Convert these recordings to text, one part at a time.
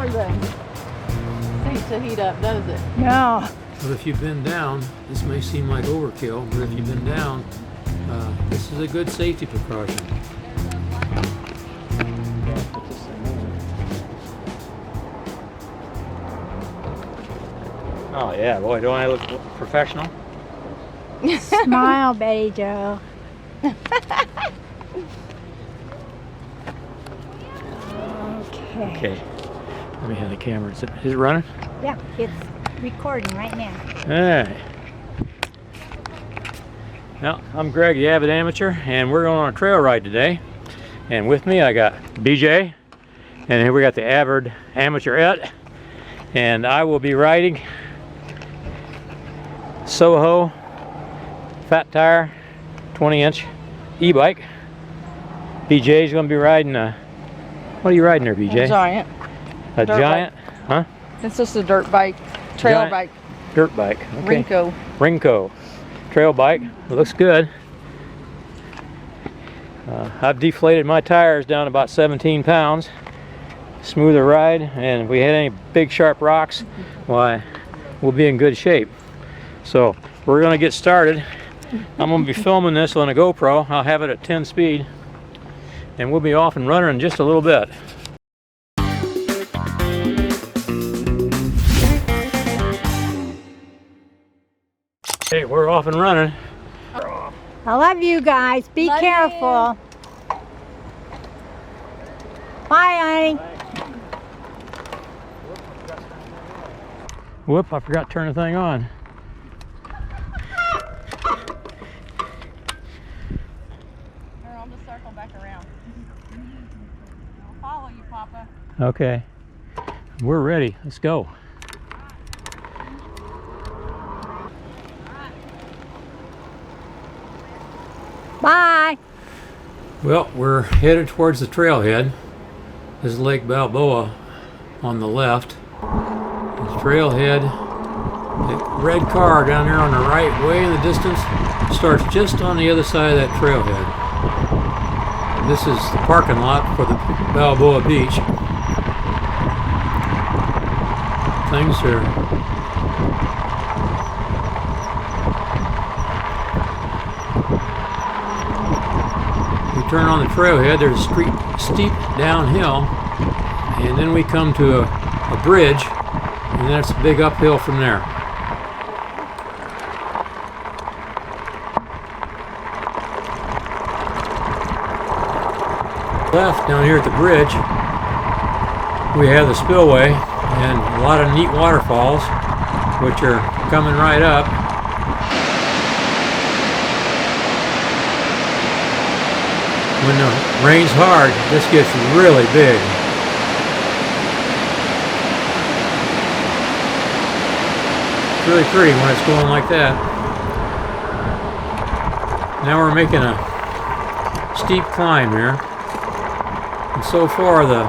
everything seems to heat up, does it? No. But if you bend down, this may seem like overkill, but if you bend down, this is a good safety precaution. Oh yeah, boy, don't I look professional? Smile, Betty Joe. Okay. Let me have the camera. Is it running? Yeah, it's recording right now. Alright. Well, I'm Greg, the Avid Amateur, and we're going on a trail ride today. And with me I got BJ, and here we got the Avid Amateurette, and I will be riding SoHoo fat tire 20-inch e-bike. BJ's going to be riding a, what are you riding there, BJ? A giant. A dirt giant? bike. Huh? It's just a dirt bike, trail Giant bike. Dirt bike. Okay. Rinko. Rinko. Trail bike. It looks good. I've deflated my tires down about 17 pounds. Smoother ride, and if we hit any big sharp rocks, why, we'll be in good shape. So we're going to get started. I'm going to be filming this on a GoPro. I'll have it at 10 speed, and we'll be off and running in just a little bit. Okay, we're off and running. I love you guys. Be Love careful. Bye, honey. Whoop, I forgot to turn the thing on. Here, I'll just circle back around. I'll follow you, Papa. Okay, we're ready. Let's go. Bye. Well, we're headed towards the trailhead. This is Lake Balboa on the left. The trailhead, the red car down there on the right, way in the distance, starts just on the other side of that trailhead. This is the parking lot for the Balboa Beach. Things are turn on the trailhead, there's a steep downhill, and then we come to a bridge, and then it's a big uphill from there. Left down here at the bridge, we have the spillway and a lot of neat waterfalls, which are coming right up. When the rain's hard, this gets really big. It's really pretty when it's going like that. Now we're making a steep climb here. And so far the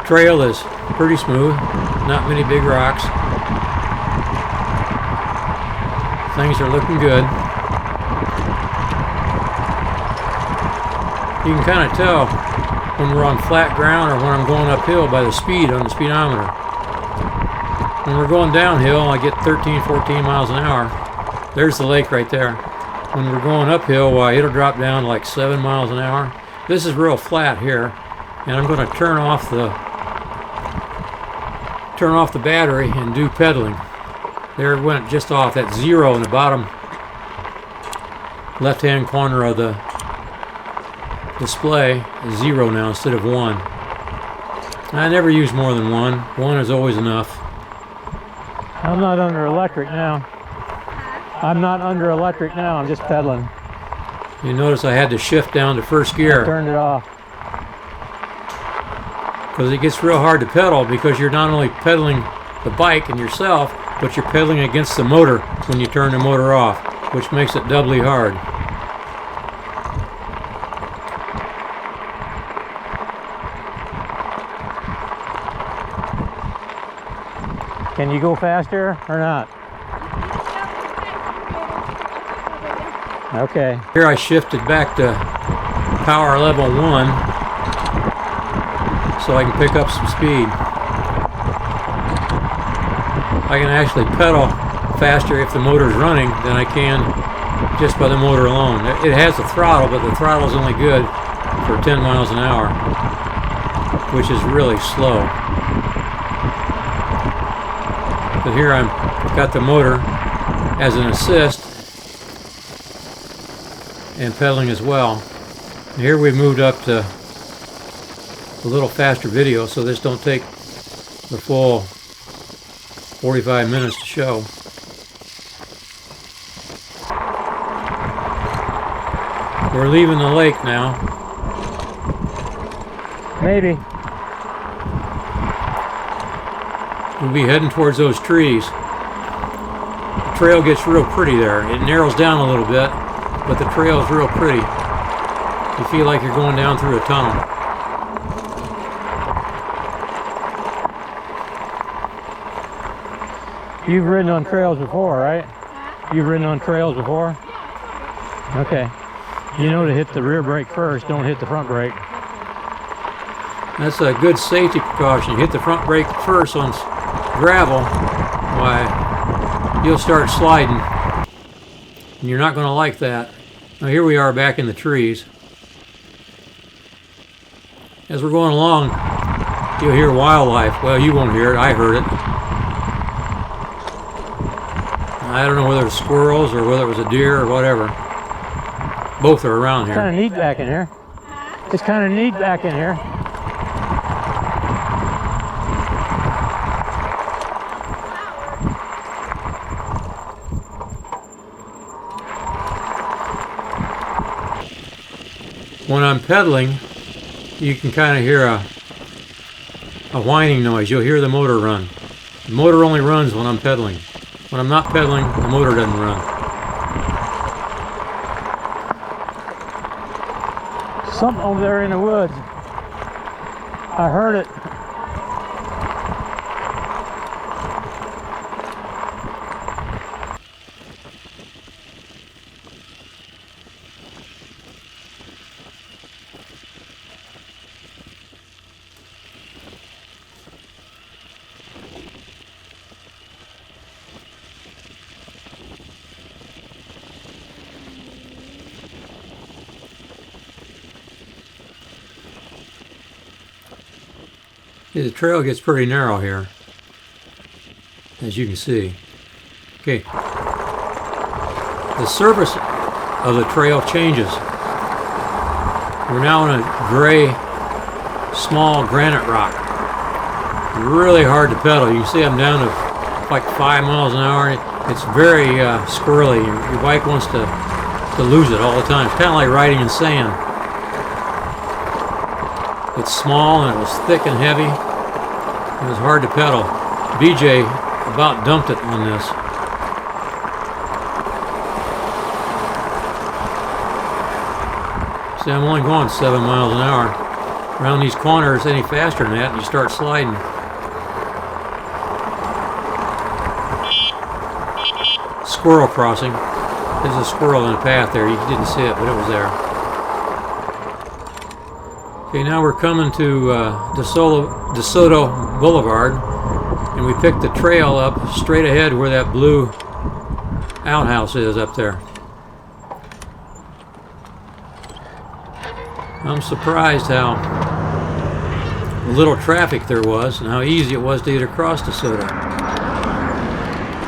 trail is pretty smooth, not many big rocks. Things are looking good. You can kind of tell when we're on flat ground or when I'm going uphill by the speed on the speedometer. When we're going downhill, I get 13, 14 miles an hour. There's the lake right there. When we're going uphill, why, it'll drop down to like 7 miles an hour. This is real flat here, and I'm going to turn off the battery and do pedaling. There it went just off. That 0 in the bottom left-hand corner of the display is 0 now instead of 1. I never use more than 1. 1 is always enough. I'm not under electric now. I'm not under electric now. I'm just pedaling. You notice I had to shift down to first gear. I turned it off. Because it gets real hard to pedal because you're not only pedaling the bike and yourself, but you're pedaling against the motor when you turn the motor off, which makes it doubly hard. Can you go faster or not? Okay. Here I shifted back to power level 1. so I can pick up some speed. I can actually pedal faster if the motor's running than I can just by the motor alone. It has a throttle, but the throttle's only good for 10 miles an hour, which is really slow. But here I've got the motor as an assist and pedaling as well. And here we've moved up to a little faster video, so this don't take the full 45 minutes to show. We're leaving the lake now. Maybe. We'll be heading towards those trees. The trail gets real pretty there. It narrows down a little bit, but the trail is real pretty. You feel like you're going down through a tunnel. You've ridden on trails before, right? You've ridden on trails before? Okay. You know to hit the rear brake first, don't hit the front brake. That's a good safety precaution. You hit the front brake first on gravel, why, you'll start sliding. And you're not going to like that. Now here we are back in the trees. As we're going along, you'll hear wildlife. Well, you won't hear it. I heard it. I don't know whether it's squirrels or whether it was a deer or whatever. Both are around here. It's kind of neat back in here. It's kind of neat back in here. When I'm pedaling, you can kind of hear a whining noise. You'll hear the motor run. The motor only runs when I'm pedaling. When I'm not pedaling, the motor doesn't run. Something over there in the woods. I heard it. The trail gets pretty narrow here, as you can see. Okay, the surface of the trail changes. We're now on a gray, small granite rock. Really hard to pedal. You can see I'm down to like 5 miles an hour. It's very squirrely. Your bike wants to lose it all the time. It's kind of like riding in sand. It's small and it was thick and heavy. It was hard to pedal. BJ about dumped it on this. See, I'm only going 7 miles an hour. Around these corners any faster than that and you start sliding. Squirrel crossing. There's a squirrel in the path there. You didn't see it, but it was there. Okay, now we're coming to DeSoto Boulevard, and we picked the trail up straight ahead where that blue outhouse is up there. I'm surprised how little traffic there was and how easy it was to get across DeSoto.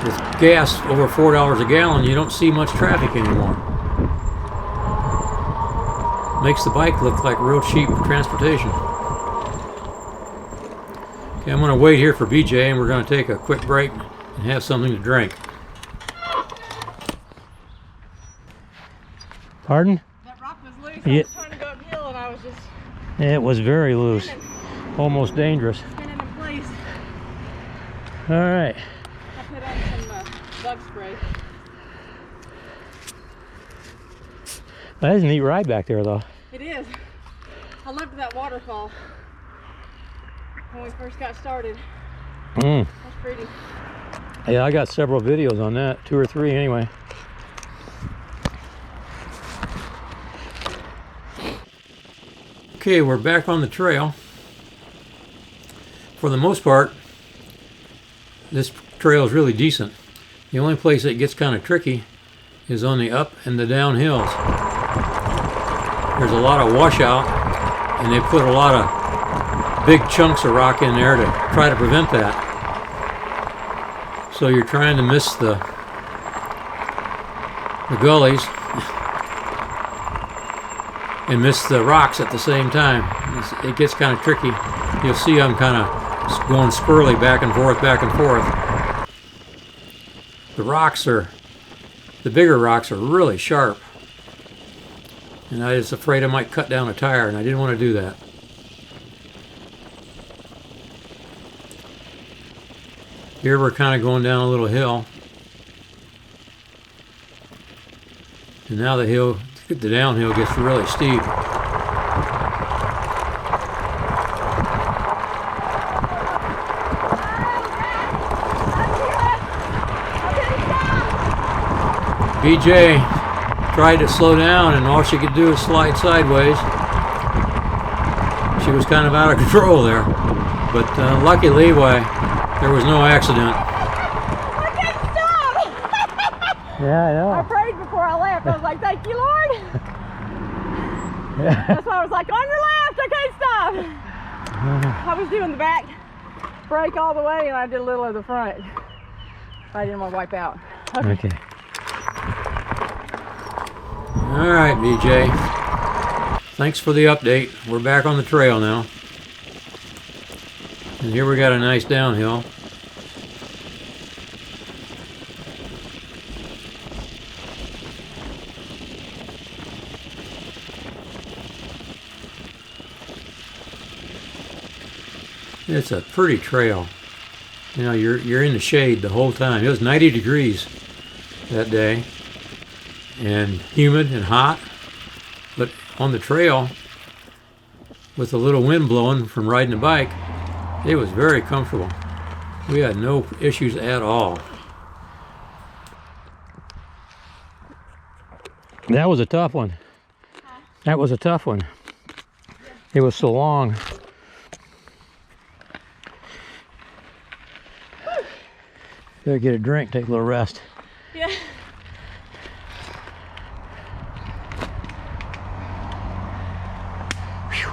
With gas over $4 a gallon, you don't see much traffic anymore. Makes the bike look like real cheap transportation. Okay, I'm going to wait here for BJ and we're going to take a quick break and have something to drink. Pardon? That rock was loose. Yeah. I was trying to go uphill and I was just It was very loose. Almost dangerous. spinning in place. All right. I put on some bug spray. That is a neat ride back there, though. It is. I loved that waterfall when we first got started. Mm. That's pretty. Yeah, I got several videos on that, 2 or 3 anyway. Okay, we're back on the trail. for the most part, this trail is really decent. The only place it gets kind of tricky is on the up and the down hills. There's a lot of washout, and they put a lot of big chunks of rock in there to try to prevent that. So you're trying to miss the gullies and miss the rocks at the same time. It gets kind of tricky. You'll see I'm kind of going squirrely back and forth, back and forth. The bigger rocks are really sharp. And I was afraid I might cut down a tire, and I didn't want to do that. Here we're kind of going down a little hill. And now the downhill gets really steep. BJ tried to slow down, and all she could do was slide sideways. She was kind of out of control there. But luckily, there was no accident. I can't stop! Yeah, I know. I prayed before I left. I was like, thank you, Lord. Yeah. That's why I was like, on your left, I can't stop. I was doing the back brake all the way, and I did a little of the front. I didn't want to wipe out. Okay. All right, BJ. Thanks for the update. We're back on the trail now. And here we got a nice downhill. It's a pretty trail. You know, you're in the shade the whole time. It was 90 degrees that day, and humid and hot. But on the trail, with a little wind blowing from riding a bike, it was very comfortable. We had no issues at all. That was a tough one. That was a tough one. It was so long. Better get a drink, take a little rest. Yeah. Whew.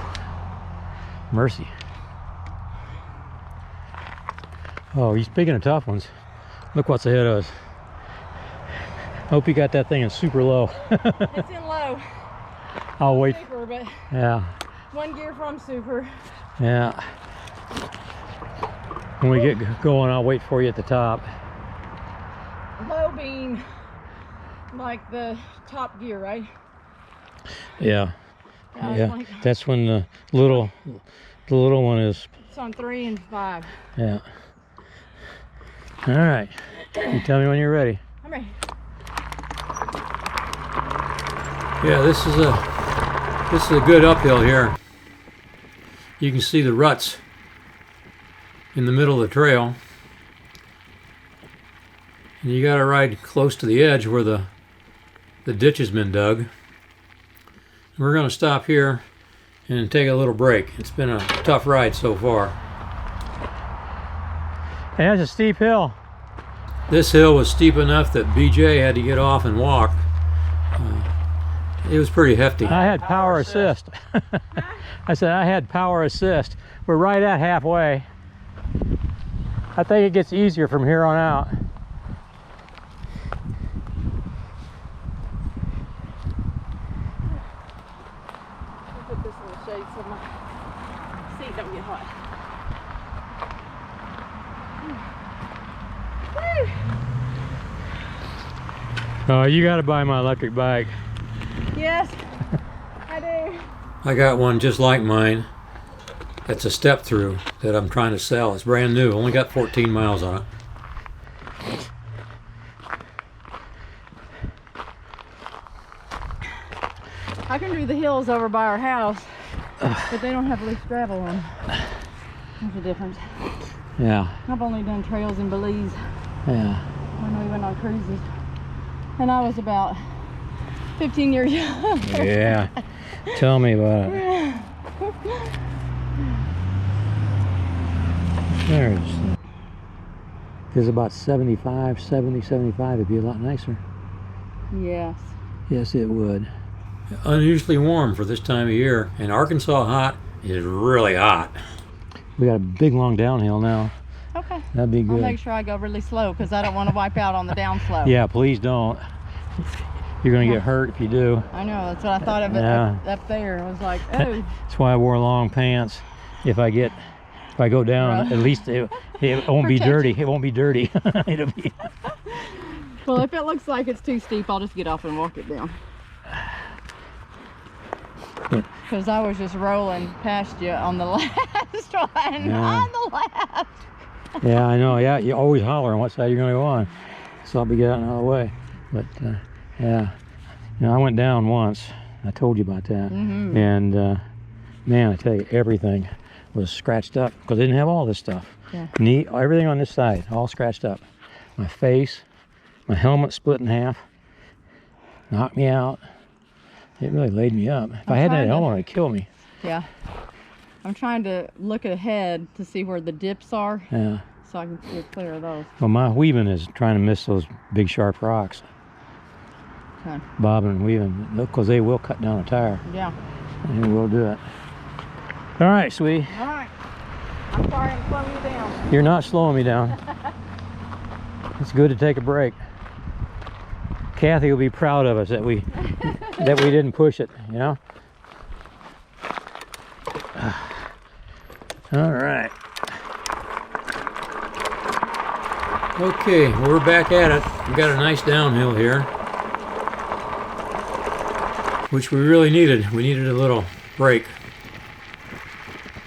Mercy. Oh, you speaking of tough ones, look what's ahead of us. Hope you got that thing in super low. It's in low. I'll wait. Super, but Yeah. one gear from super. Yeah. When we get going, I'll wait for you at the top. Low being like the top gear, right? Yeah. I was Yeah. like, That's when the little one is. it's on 3 and 5. Yeah. All right. You tell me when you're ready. I'm ready. Yeah, this is a good uphill here. You can see the ruts in the middle of the trail. And you got to ride close to the edge where the ditch has been dug. We're going to stop here and take a little break. It's been a tough ride so far. Hey, that's a steep hill. This hill was steep enough that BJ had to get off and walk. It was pretty hefty. I had power assist. I said I had power assist. We're right at halfway. I think it gets easier from here on out. I'll put this in the shade so my seat don't get hot. Oh, you got to buy my electric bike. Yes, I do. I got one just like mine. That's a step through that I'm trying to sell. It's brand new. Only got 14 miles on it. I can do the hills over by our house, but they don't have loose gravel on them. There's a difference. Yeah. I've only done trails in Belize Yeah. when we went on cruises. And I was about 15 years young. Yeah. Tell me about it. There's. If it's about 75, 70, 75, it'd be a lot nicer. Yes. Yes, it would. Unusually warm for this time of year. And Arkansas hot is really hot. We got a big long downhill now. Okay. That'd be I'll good. make sure I go really slow because I don't want to wipe out on the down slope. Yeah, please don't. You're gonna get hurt if you do. I know, that's what I thought of it Yeah. up there. I was like, oh. That's why I wore long pants. If I go down, Right. at least it won't be Protect dirty. It won't be dirty. It'll be. Well, if it looks like it's too steep, I'll just get off and walk it down. Because I was just rolling past you on the last one. Yeah. On the left. Yeah, I know. Yeah, you always holler on what side you're gonna go on. So I'll be getting out of the way. But yeah, you know, I went down once. I told you about that. Mm-hmm. And man, I tell you, everything was scratched up because I didn't have all this stuff. Yeah. Knee, everything on this side, all scratched up. My face, my helmet split in half, knocked me out. It really laid me up. If I had that helmet, it'd kill me. Yeah. I'm trying to look ahead to see where the dips are Yeah. so I can steer clear of those. Well, my weaving is trying to miss those big sharp rocks. Okay. Bobbing and weaving, because they will cut down a tire. Yeah. And we'll do it. All right, sweetie. All right. I'm sorry I'm slowing you down. You're not slowing me down. It's good to take a break. Kathy will be proud of us that we didn't push it, you know? All right. Okay, we're back at it. We got a nice downhill here, which we really needed. We needed a little break.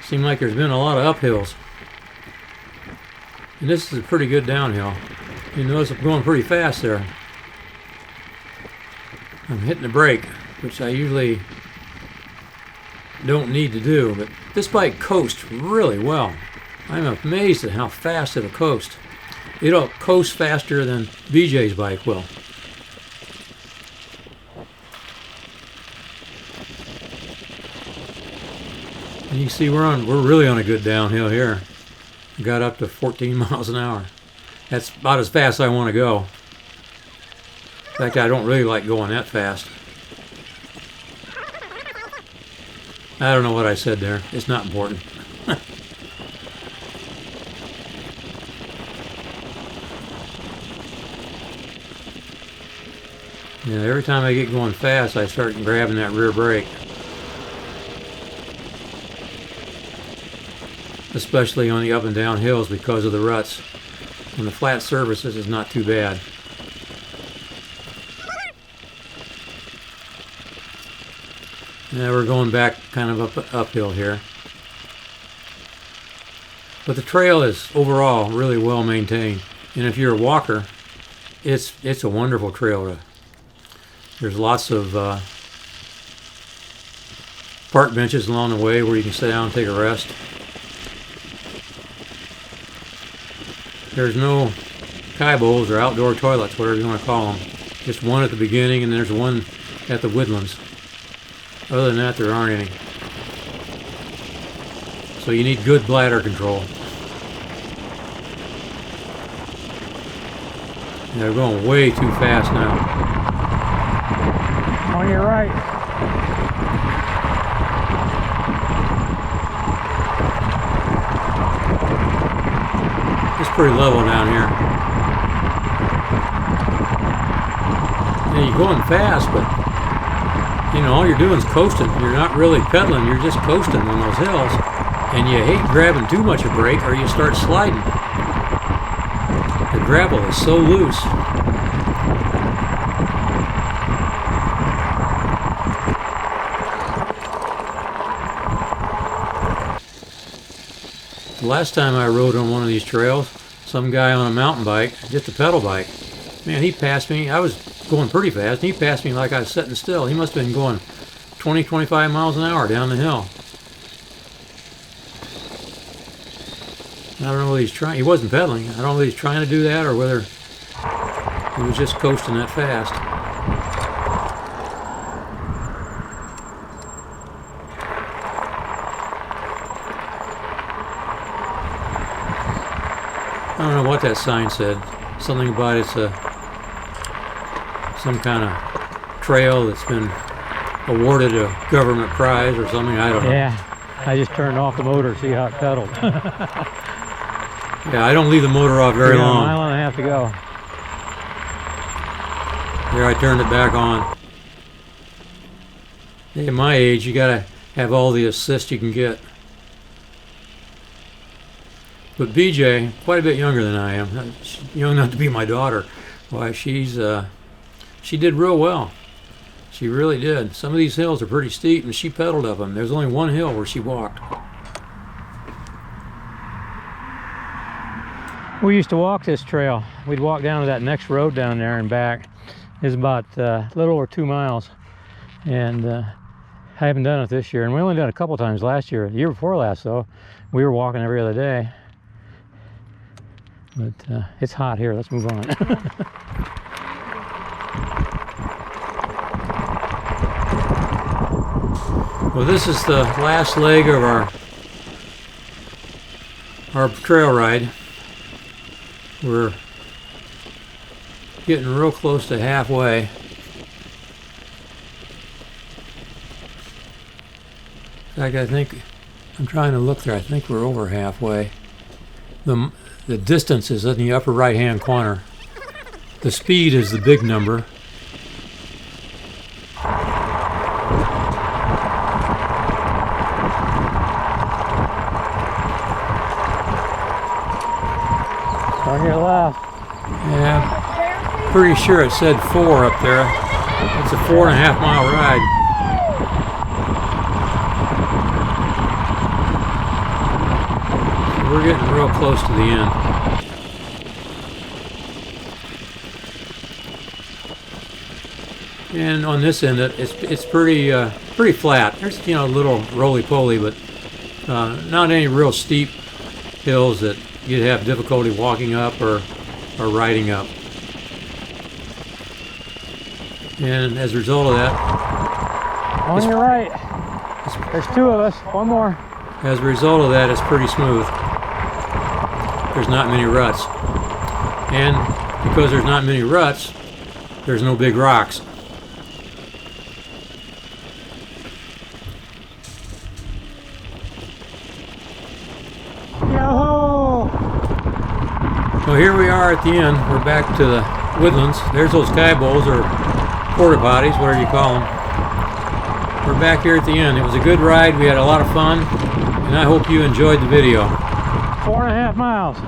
Seemed like there's been a lot of uphills. And this is a pretty good downhill. You notice I'm going pretty fast there. I'm hitting the brake, which I usually don't need to do, but this bike coasts really well. I'm amazed at how fast it'll coast. It'll coast faster than BJ's bike will. And you can see we're really on a good downhill here. Got up to 14 miles an hour. That's about as fast as I want to go. In fact, I don't really like going that fast. I don't know what I said there. It's not important. Yeah, every time I get going fast, I start grabbing that rear brake. Especially on the up and down hills because of the ruts. On the flat surfaces, it's not too bad. Now we're going back kind of uphill here. But the trail is overall really well maintained. And if you're a walker, it's a wonderful trail. There's lots of park benches along the way where you can sit down and take a rest. There's no kaibos or outdoor toilets, whatever you want to call them. Just one at the beginning and there's one at the Woodlands. Other than that, there aren't any. So you need good bladder control. Yeah, they're going way too fast now. On your right. It's pretty level down here. Yeah, you're going fast, but you know, all you're doing is coasting. You're not really pedaling, you're just coasting on those hills. And you hate grabbing too much a brake or you start sliding. The gravel is so loose. The last time I rode on one of these trails, some guy on a mountain bike, just a pedal bike, man, he passed me. I was going pretty fast, and he passed me like I was sitting still. He must have been going 20, 25 miles an hour down the hill. I don't know whether he's trying. He wasn't pedaling. I don't know whether he's trying to do that or whether he was just coasting that fast. I don't know what that sign said. Something about it's some kind of trail that's been awarded a government prize or something. I don't know. Yeah, I just turned off the motor to see how it pedaled. Yeah, I don't leave the motor off very long. A mile and a half to go. Here, I turned it back on. At my age, you gotta have all the assist you can get. But BJ, quite a bit younger than I am, she's young enough to be my daughter. Why, she did real well. She really did. Some of these hills are pretty steep, and she pedaled up them. There's only one hill where she walked. We used to walk this trail. We'd walk down to that next road down there and back. It's about a little over 2 miles. And I haven't done it this year. And we only done it a couple times last year. The year before last, though, we were walking every other day. But it's hot here. Let's move on. Well, this is the last leg of our trail ride. We're getting real close to halfway. In fact, I think, I'm trying to look there, I think we're over halfway. The distance is in the upper right-hand corner. The speed is the big number. On your left. Yeah, pretty sure it said 4 up there. It's a 4.5 mile ride. We're getting real close to the end. And on this end, it's pretty flat. There's a little roly-poly, but not any real steep hills that you'd have difficulty walking up or riding up. And as a result of that, On your right. There's 2 of us. One more. as a result of that, it's pretty smooth. There's not many ruts. And because there's not many ruts, there's no big rocks. Yo-ho! So here we are at the end. We're back to the Woodlands. There's those sky bowls or porta potties, whatever you call them. We're back here at the end. It was a good ride. We had a lot of fun, and I hope you enjoyed the video. 4.5 miles. I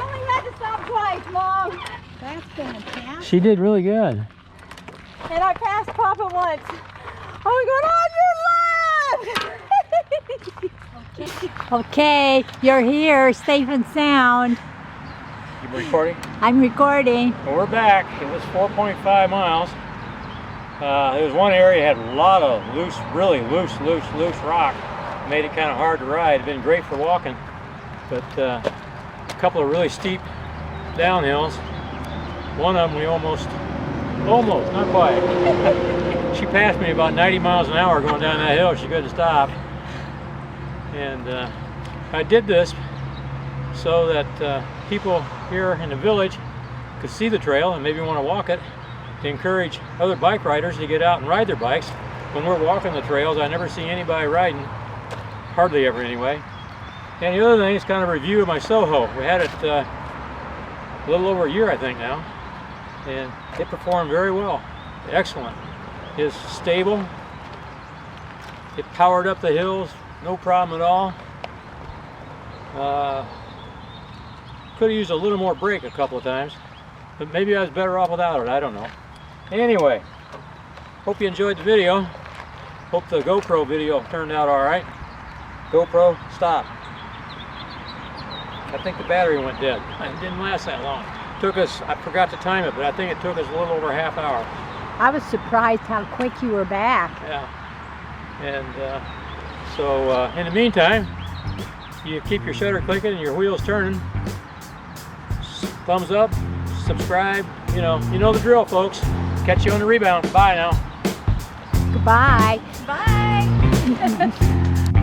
only had to stop twice, Mom. That's fantastic. She did really good. And I passed Papa once. I was going, on your left! Okay, you're here, safe and sound. You recording? I'm recording. Well, we're back. It was 4.5 miles. There was one area that had a lot of loose, really loose rock. Made it kind of hard to ride. It'd been great for walking, but a couple of really steep downhills. One of them we almost, not quite. She passed me about 90 miles an hour going down that hill. She couldn't stop. And I did this so that people here in the village could see the trail and maybe want to walk it, to encourage other bike riders to get out and ride their bikes. When we're walking the trails, I never see anybody riding, hardly ever anyway. And the other thing is kind of a review of my SoHoo. We had it a little over a year, I think now, and it performed very well. Excellent. It's stable. It powered up the hills, no problem at all. Could have used a little more brake a couple of times, but maybe I was better off without it, I don't know. Anyway, hope you enjoyed the video. Hope the GoPro video turned out all right. GoPro, stop. I think the battery went dead. It didn't last that long. Took us, I forgot to time it, but I think it took us a little over a half hour. I was surprised how quick you were back. Yeah. And so in the meantime, you keep your shutter clicking and your wheels turning. Thumbs up, subscribe, you know the drill, folks. Catch you on the rebound. Bye now. Goodbye. Bye.